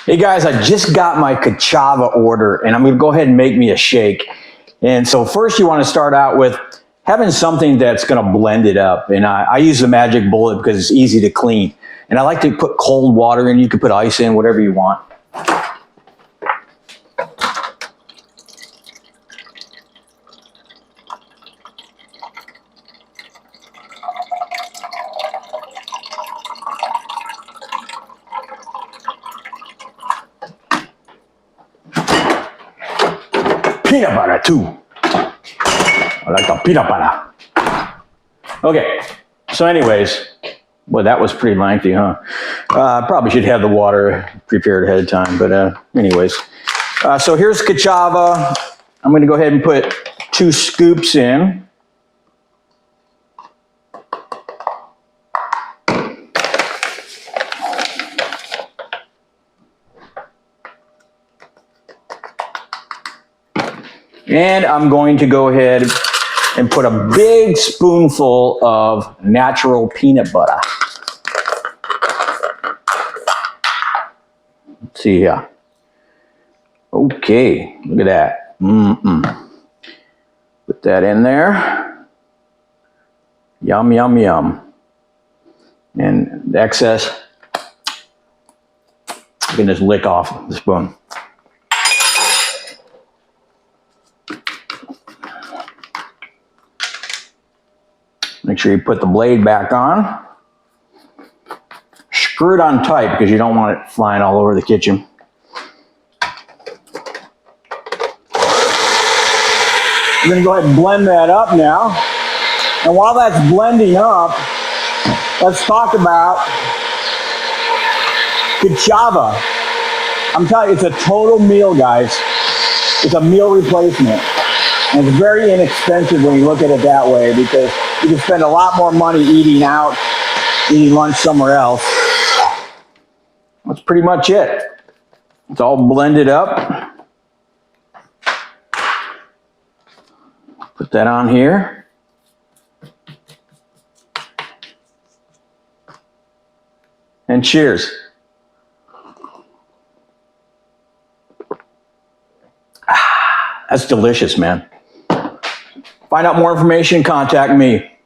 Hey guys, I just got my CHAVA order and I'm gonna go ahead and make me a shake. And so first you wanna start out with having something that's gonna blend it up. And I use the Magic Bullet because it's easy to clean. And I like to put cold water in, you can put ice in, whatever you want. Peanut butter too. I like the peanut butter. Okay, so anyways, well that was pretty lengthy, huh? Probably should have the water prepared ahead of time, but anyways. So here's CHAVA. I'm gonna go ahead and put 2 scoops in. And I'm going to go ahead and put a big spoonful of natural peanut butter. Let's see here. Okay, look at that. Put that in there. Yum, yum, yum. And the excess, you can just lick off the spoon. Make sure you put the blade back on. Screw it on tight because you don't want it flying all over the kitchen. We're going to go ahead and blend that up now. And while that's blending up, let's talk about CHAVA. I'm telling you, it's a total meal, guys. It's a meal replacement. And it's very inexpensive when you look at it that way because you can spend a lot more money eating out, eating lunch somewhere else. That's pretty much it. It's all blended up. Put that on here. And cheers. That's delicious, man. Find out more information, contact me.